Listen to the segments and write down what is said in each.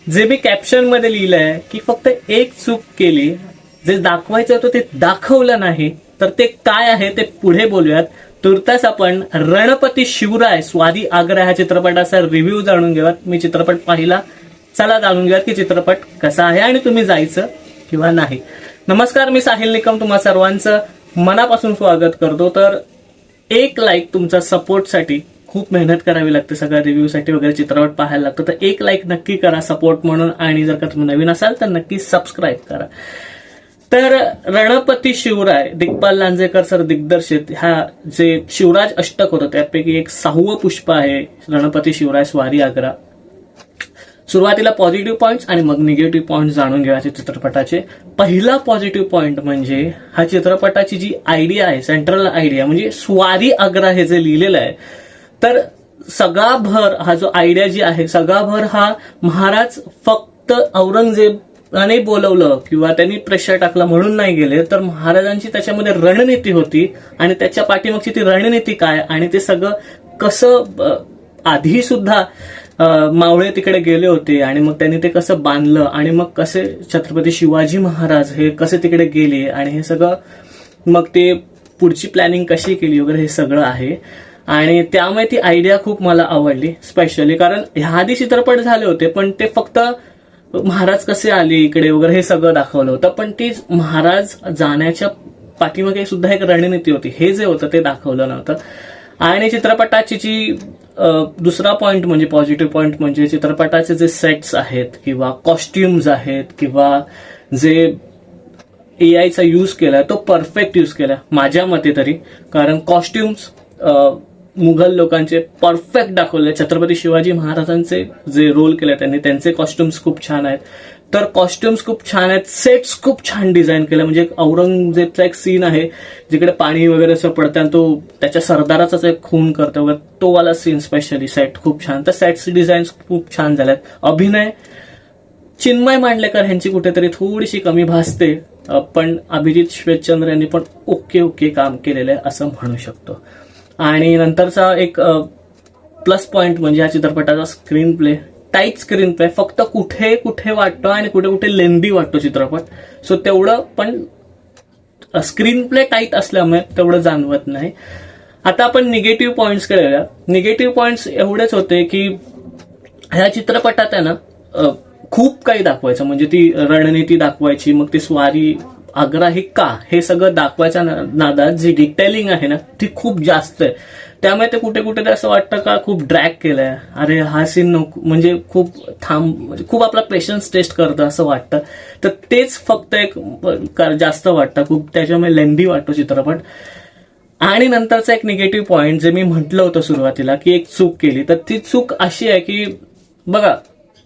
जे मी कॅप्शन मध्ये लिहिलंय की फक्त एक चूक केली, जे दाखवायचं होतं ते दाखवलं नाही, तर ते काय आहे ते पुढे बोलूयात. तुर्तास आपण रणपती शिवराय स्वारी आग्रा ह्या चित्रपटाचा रिव्ह्यू जाणून घेऊयात. मी चित्रपट पाहिला, चला जाणून घेऊयात की चित्रपट कसा आहे आणि तुम्ही जायचं किंवा नाही. नमस्कार, मी साहिल निकम तुम्हा सर्वांचं मनापासून स्वागत करतो. तर एक लाईक तुमचा सपोर्टसाठी, खूप मेहनत करावी लागते सगळ्या रिव्ह्यूसाठी वगैरे, चित्रपट पाहायला लागतो, तर एक लाईक नक्की करा सपोर्ट म्हणून. आणि जर का तुम्ही नवीन असाल तर नक्की सबस्क्राईब करा. तर रणपती शिवराय, दिग्पाल लांजेकर सर दिग्दर्शित ह्या जे शिवराज अष्टक होतं त्यापैकी एक 6वं पुष्प आहे रणपती शिवराय स्वारी आग्रा. सुरुवातीला पॉझिटिव्ह पॉइंट्स आणि मग निगेटिव्ह पॉइंट्स जाणून घ्यायचे चित्रपटाचे. पहिला पॉझिटिव्ह पॉइंट म्हणजे हा चित्रपटाची जी आयडिया आहे, सेंट्रल आयडिया म्हणजे स्वारी आग्रा हे जे लिहिलेलं आहे, तर सगळा भर हा जो आयडिया जी आहे, सगळा भर हा महाराज फक्त औरंगजेबाने बोलवलं किंवा त्यांनी प्रेशर टाकलं म्हणून नाही गेले, तर महाराजांची त्याच्यामध्ये रणनीती होती आणि त्याच्या पाठीमागची ती रणनीती काय आणि ते सगळं कसं आधी सुद्धा मावळे तिकडे गेले होते आणि मग त्यांनी ते कसं बांधलं आणि मग कसे छत्रपती शिवाजी महाराज हे कसे तिकडे गेले आणि हे सगळं मग ते पुढची प्लॅनिंग कशी केली वगैरे हे सगळं आहे. आणि त्यामुळे ती आयडिया खूप मला आवडली स्पेशली, कारण ह्या आधी चित्रपट झाले होते पण ते फक्त महाराज कसे आले इकडे वगैरे हे सगळं दाखवलं होतं, पण ती महाराज जाण्याच्या पाठीमागे सुद्धा एक रणनीती होती, हे जे होतं ते दाखवलं नव्हतं. आणि चित्रपटाची जी दुसरा पॉइंट म्हणजे पॉझिटिव्ह पॉइंट म्हणजे चित्रपटाचे जे सेट्स आहेत किंवा कॉस्ट्युम्स आहेत किंवा जे एआयचा यूज केलाय तो परफेक्ट यूज केलाय माझ्या मते तरी. कारण कॉस्ट्युम्स मुघल लोकांचे परफेक्ट दाखवले. छत्रपती शिवाजी महाराजांचे जे रोल केले त्यांनी, त्यांचे कॉस्ट्युम्स खूप छान आहेत. तर कॉस्ट्युम्स खूप छान आहेत, सेट्स खूप छान डिझाईन केले. म्हणजे औरंगजेबचा एक सीन आहे जिकडे पाणी वगैरे असं पडतं आणि तो त्याच्या सरदाराचाच एक खून करतो वगैरे, तो वाला सीन स्पेशली सेट खूप छान. तर सेट्स डिझाईन खूप छान झाल्यात. अभिनय चिन्मय मांडलेकर यांची कुठेतरी थोडीशी कमी भासते, पण अभिजित श्वेतचंद्र यांनी पण ओके काम केलेलं आहे असं म्हणू शकतो. आणि नंतरचा एक प्लस पॉइंट म्हणजे या चित्रपटाचा screen play. Tight screen play, फक्त कुठे कुठे वाटतो आणि कुठे कुठे लेंदी वाटतो चित्रपट. सो तेवढं पण स्क्रीन प्ले टाईट असल्यामुळे तेवढं जाणवत नाही. आता आपण निगेटिव्ह पॉइंट्स कडे येऊया. निगेटिव्ह पॉइंट्स एवढेच होते की ह्या चित्रपटात आहे ना खूप काही दाखवायचं, म्हणजे ती रणनीती दाखवायची, मग ती स्वारी आग्रा ही का हे सगळं दाखवायच्या नादात जी डिटेलिंग आहे ना ती खूप जास्त आहे. त्यामुळे ते कुठे कुठे असं वाटतं का खूप ड्रॅग केलंय, अरे हा सीन नको, म्हणजे खूप म्हणजे खूप आपला पेशन्स टेस्ट करतं असं वाटतं. तर तेच फक्त एक जास्त वाटतं, खूप त्याच्यामुळे लेंदी वाटतो चित्रपट. आणि नंतरचा एक निगेटिव्ह पॉइंट जे मी म्हटलं होतं सुरुवातीला की एक चूक केली, तर ती चूक अशी आहे की बघा,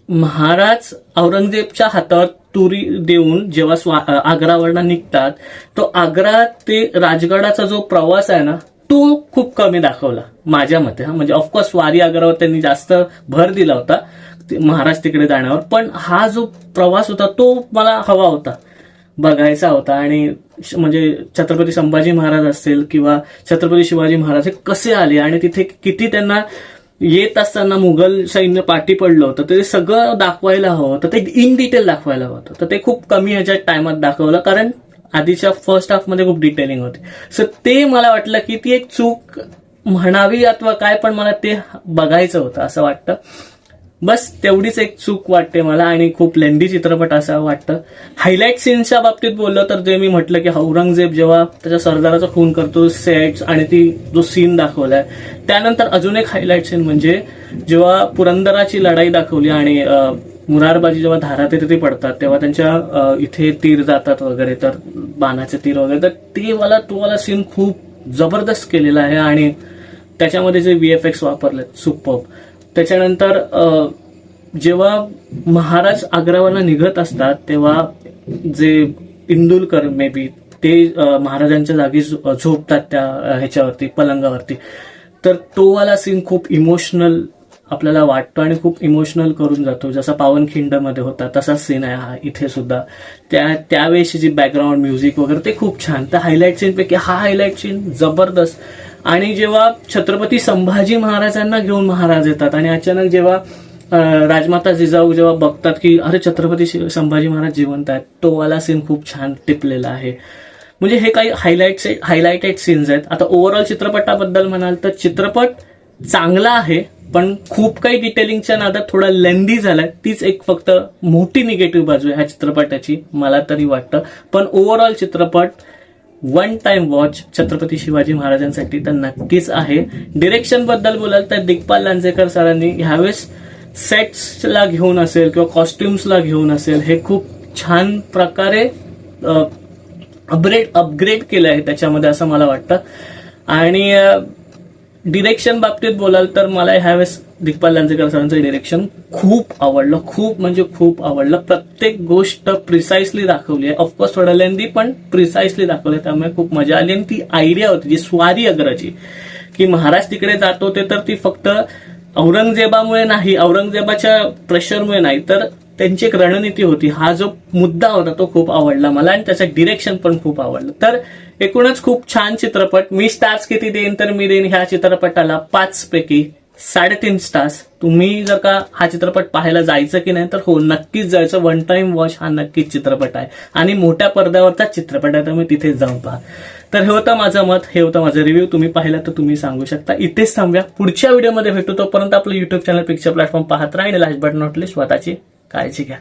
महाराज औरंगजेबच्या हातावर तुरी देऊन जेव्हा आग्रावरनं निघतात, तो आग्रा ते राजगडाचा जो प्रवास आहे ना तो खूप कमी दाखवला माझ्या मते. म्हणजे ऑफकोर्स स्वारी आग्रावर त्यांनी जास्त भर दिला होता महाराज तिकडे जाण्यावर, पण हा जो प्रवास होता तो मला हवा होता, बघायचा होता. आणि म्हणजे छत्रपती संभाजी महाराज असतील किंवा छत्रपती शिवाजी महाराज हे कसे आले आणि तिथे किती त्यांना येत असताना मुघल सैन्य पाठी पडलं होतं, ते सगळं दाखवायला हवं होतं, ते इन डिटेल दाखवायला हवं होतं. तर ते खूप कमी ह्याच्या टायमात दाखवलं, कारण आधीच्या फर्स्ट हाफमध्ये खूप डिटेलिंग होती. सो ते मला वाटलं की ती एक चूक म्हणावी अथवा काय, पण मला ते बघायचं होतं असं वाटतं. बस तेवढीच एक चूक वाटते मला आणि खूप लेंदी चित्रपट असं वाटतं. हायलाईट सीन्सच्या बाबतीत बोललो तर जे मी म्हटलं की औरंगजेब जेव्हा त्याच्या सरदाराचा खून करतो, सेट्स आणि ती जो सीन दाखवलाय, त्यानंतर अजून एक हायलाईट सीन म्हणजे जेव्हा पुरंदराची लढाई दाखवली आणि मुरारबाजी जेव्हा धारात येते पडतात तेव्हा त्यांच्या इथे तीर जातात वगैरे, तर बाणाचे तीर वगैरे, तर तो वाला सीन खूप जबरदस्त केलेला आहे. आणि त्याच्यामध्ये जे VFX वापरले सुपर्ब. त्याच्यानंतर जेव्हा महाराज आग्रावरनं निघत असतात तेव्हा जे इंदुलकर मे बी ते महाराजांच्या जागी झोपतात त्या ह्याच्यावरती, पलंगावरती, तर तो वाला सीन खूप इमोशनल आपल्याला वाटतो आणि खूप इमोशनल करून जातो. जसा पावनखिंडमध्ये होता तसाच सीन आहे हा इथे सुद्धा. त्यावेळेची जी बॅकग्राऊंड म्युझिक वगैरे ते खूप छान. त्या हायलाईट सीन पैकी हा हायलाईट सीन जबरदस्त. आणि जेव्हा छत्रपती संभाजी महाराजांना घेऊन महाराज येतात आणि अचानक जेव्हा राजमाता जिजाऊ जेव्हा बघतात की अरे छत्रपती संभाजी महाराज जिवंत आहेत, तो वाला सीन खूप छान टिपलेला आहे. म्हणजे हे काही हायलाइटेड सीन्स आहेत. आता ओव्हरऑल चित्रपटाबद्दल म्हणाल तर चित्रपट चांगला आहे, पण खूप काही डिटेलिंगच्या नादात थोडा लेंदी झालाय. तीच एक फक्त मोठी निगेटिव्ह बाजू आहे ह्या चित्रपटाची, मला तरी वाटतं. पण ओव्हरऑल चित्रपट one time watch Chhatrapati Shivaji महाराजांसाठी तर नक्कीच आहे. डिरेक्शन बद्दल बोलाल तर दिग्पाल लांजेकर सरांनी ह्यावेळेस सेट्सला घेऊन असेल किंवा कॉस्ट्युम्सला घेऊन असेल, हे खूप छान प्रकारे अपग्रेड केलं आहे त्याच्यामध्ये, असं मला वाटतं. आणि डिरेक्शन बाबतीत बोलाल तर मला ह्यावेळेस दिग्पाल लांजेकर सरांचं डिरेक्शन खूप आवडलं, खूप म्हणजे खूप आवडलं. प्रत्येक गोष्ट प्रिसाइसली दाखवली आहे. ऑफकोर्स थोडं लेंदी, पण प्रिसाइसली दाखवली, त्यामुळे खूप मजा आली. आणि ती आयडिया होती जी स्वारी अग्रची, की महाराज तिकडे जात होते तर ती फक्त औरंगजेबामुळे नाही, औरंगजेबाच्या प्रेशरमुळे नाही, तर त्यांची एक रणनीती होती. हा जो मुद्दा होता तो खूप आवडला मला, आणि त्याचं डिरेक्शन पण खूप आवडलं. तर एकूणच खूप छान चित्रपट. मी स्टार्स किती देईन तर मी देईन ह्या चित्रपटाला 5 पैकी 3.5 स्टार्स. तुम्ही जर का हा चित्रपट पाहायला जायचं की नाही तर हो, नक्कीच जायचं. वन टाइम वॉच हा नक्कीच चित्रपट आहे, आणि मोठ्या पडद्यावरचा चित्रपट आहे, तर मी तिथेच जाऊन पहा. तर हे होतं माझं मत, हे होतं माझं रिव्ह्यू. तुम्ही पाहिला तर तुम्ही सांगू शकता. इथेच थांबूया, पुढच्या व्हिडिओमध्ये भेटू. तोपर्यंत आपलं युट्यूब चॅनल पिक्चर प्लॅटफॉर्म पाहत राहा, आणि लास्ट बट नॉट लिस्ट स्वतःची काळजी घ्या.